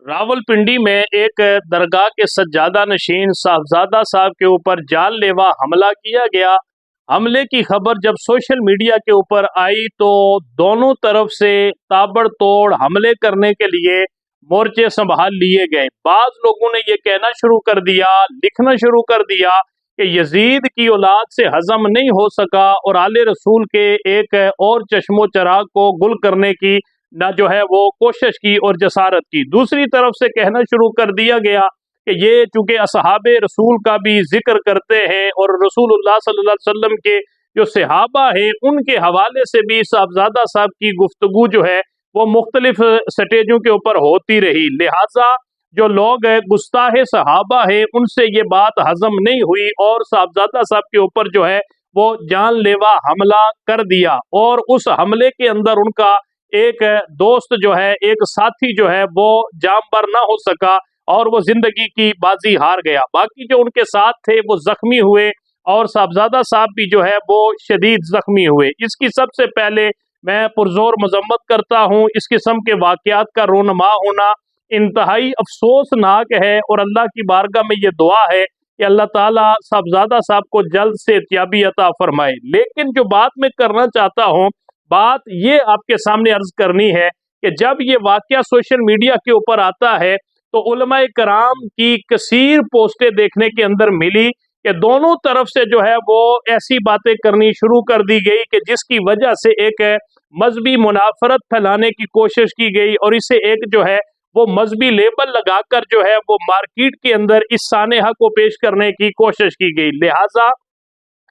रावलपिंडी में एक दरगाह के सज्जादा नशीन साहबजादा साहब के ऊपर जानलेवा हमला किया गया। हमले की खबर जब सोशल मीडिया के ऊपर आई तो दोनों तरफ से ताबड़तोड़ हमले करने के लिए मोर्चे संभाल लिए गए। बाज लोगों ने ये कहना शुरू कर दिया, लिखना शुरू कर दिया कि यजीद की औलाद से हजम नहीं हो सका और आले रसूल के एक और चश्मो चराग को गुल करने की ना जो है वो कोशिश की और जसारत की। दूसरी तरफ से कहना शुरू कर दिया गया कि ये चूंकि असहाबे रसूल का भी जिक्र करते हैं और रसूलुल्लाह सल्लल्लाहु अलैहि वसल्लम के जो सहाबा हैं उनके हवाले से भी साहबजादा साहब की गुफ्तगू जो है वो मुख्तलिफ स्टेजों के ऊपर होती रही। लिहाजा जो लोग गुस्ताहे सहाबा है उनसे ये बात हजम नहीं हुई और साहबजादा साहब के ऊपर जो है वो जानलेवा हमला कर दिया। और उस हमले के अंदर उनका एक दोस्त जो है, एक साथी जो है वो जामबर ना हो सका और वो जिंदगी की बाजी हार गया। बाकी जो उनके साथ थे वो जख्मी हुए और साहबजादा साहब भी जो है वो शदीद जख्मी हुए। इसकी सबसे पहले मैं पुरजोर मजम्मत करता हूँ। इस किस्म के वाकयात का रोनमा होना इंतहाई अफसोसनाक है और अल्लाह की बारगाह में ये दुआ है कि अल्लाह ताला साहबजादा साहब को जल्द से एहतियाबी अता फरमाए। लेकिन जो बात मैं करना चाहता हूँ, बात ये आपके सामने अर्ज करनी है कि जब ये वाकया सोशल मीडिया के ऊपर आता है तो उलमाए कराम की कसीर पोस्टें देखने के अंदर मिली कि दोनों तरफ से जो है वो ऐसी बातें करनी शुरू कर दी गई कि जिसकी वजह से एक मजहबी मुनाफरत फैलाने की कोशिश की गई और इसे एक जो है वो मजहबी लेबल लगाकर जो है वो मार्केट के अंदर इस सानेहा को पेश करने की कोशिश की गई। लिहाजा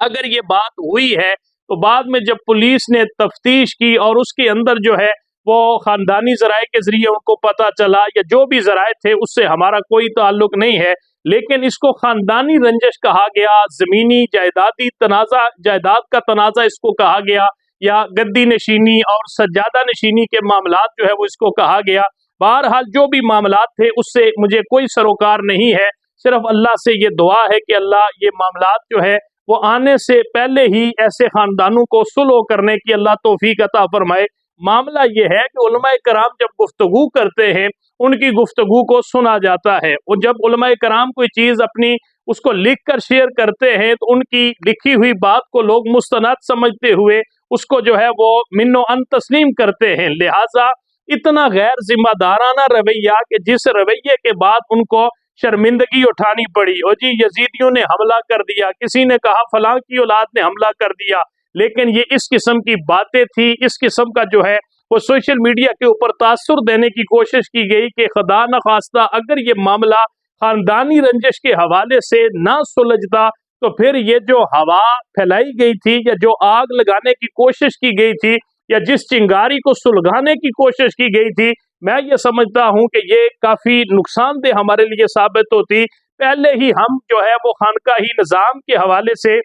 अगर ये बात हुई है तो बाद में जब पुलिस ने तफ्तीश की और उसके अंदर जो है वो खानदानी जराए के जरिए उनको पता चला, या जो भी जराए थे उससे हमारा कोई ताल्लुक नहीं है, लेकिन इसको खानदानी रंजिश कहा गया, जमीनी जायदादी तनाजा, जायदाद का तनाजा इसको कहा गया, या गद्दी नशीनी और सज्जादा नशीनी के मामलात जो है वो इसको कहा गया। बहरहाल जो भी मामलात थे उससे मुझे कोई सरोकार नहीं है, सिर्फ अल्लाह से ये दुआ है कि अल्लाह ये मामलात जो है वो आने से पहले ही ऐसे खानदानों को सुलह करने की अल्लाह तौफीक अता फरमाए। मामला ये है कि उलमाए कराम जब गुफ्तगू करते हैं उनकी गुफ्तगू को सुना जाता है और जब उलमाए कराम कोई चीज अपनी उसको लिख कर शेयर करते हैं तो उनकी लिखी हुई बात को लोग मुस्तनद समझते हुए उसको जो है वो मिन्नो अन तस्लीम करते हैं। लिहाजा इतना गैर जिम्मेदाराना रवैया कि जिस रवैये के बाद उनको शर्मिंदगी उठानी पड़ी। और जी यजीदियों ने हमला कर दिया, किसी ने कहा फलां की औलाद ने हमला कर दिया, लेकिन ये इस किस्म की बातें थी, इस किस्म का जो है वो सोशल मीडिया के ऊपर तासुर देने की कोशिश की गई कि खुदा न खास्ता अगर ये मामला खानदानी रंजिश के हवाले से ना सुलझता तो फिर ये जो हवा फैलाई गई थी या जो आग लगाने की कोशिश की गई थी या जिस चिंगारी को सुलगाने की कोशिश की गई थी, मैं ये समझता हूं कि ये काफी नुकसानदेह हमारे लिए साबित होती। पहले ही हम जो है वो खानकाही निज़ाम के हवाले से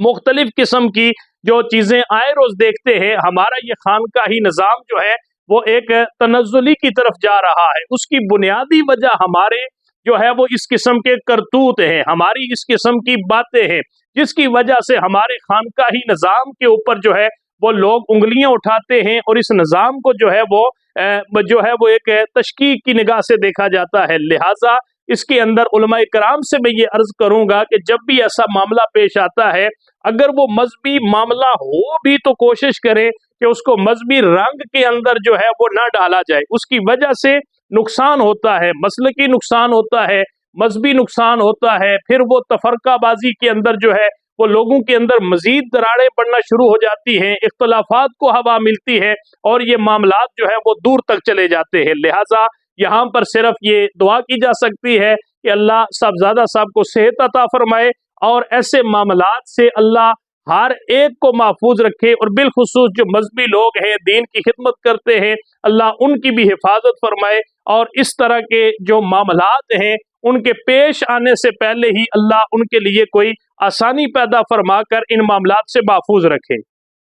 मुख्तलिफ किस्म की जो चीजें आए रोज देखते हैं, हमारा ये खानकाही निज़ाम जो है वो एक तनज़्ज़ुली की तरफ जा रहा है। उसकी बुनियादी वजह हमारे जो है वो इस किस्म के करतूत हैं, हमारी इस किस्म की बातें हैं, जिसकी वजह से हमारे खानकाही निज़ाम के ऊपर जो है वो लोग उंगलियां उठाते हैं और इस निज़ाम को जो है वो एक तशकीक की निगाह से देखा जाता है। लिहाजा इसके अंदर उलमाए कराम से मैं ये अर्ज करूंगा कि जब भी ऐसा मामला पेश आता है, अगर वो मजहबी मामला हो भी तो कोशिश करें कि उसको मजहबी रंग के अंदर जो है वो ना डाला जाए। उसकी वजह से नुकसान होता है, मसलकी नुकसान होता है, मजहबी नुकसान होता है, फिर वो तफरकाबाजी के अंदर जो है वो लोगों के अंदर मजीद दरारें बढ़ना शुरू हो जाती हैं, इख्तलाफात को हवा मिलती है और ये मामलात जो है वो दूर तक चले जाते हैं। लिहाजा यहाँ पर सिर्फ ये दुआ की जा सकती है कि अल्लाह साहबजादा साहब को सेहत अता फरमाए और ऐसे मामलात से अल्लाह हर एक को महफूज रखे और बिलखुसूस जो मजहबी लोग हैं, दीन की खिदमत करते हैं, अल्लाह उनकी भी हिफाजत फरमाए और इस तरह के जो मामलात हैं उनके पेश आने से पहले ही अल्लाह उनके लिए कोई आसानी पैदा फरमा कर इन मामलात से महफूज रखे।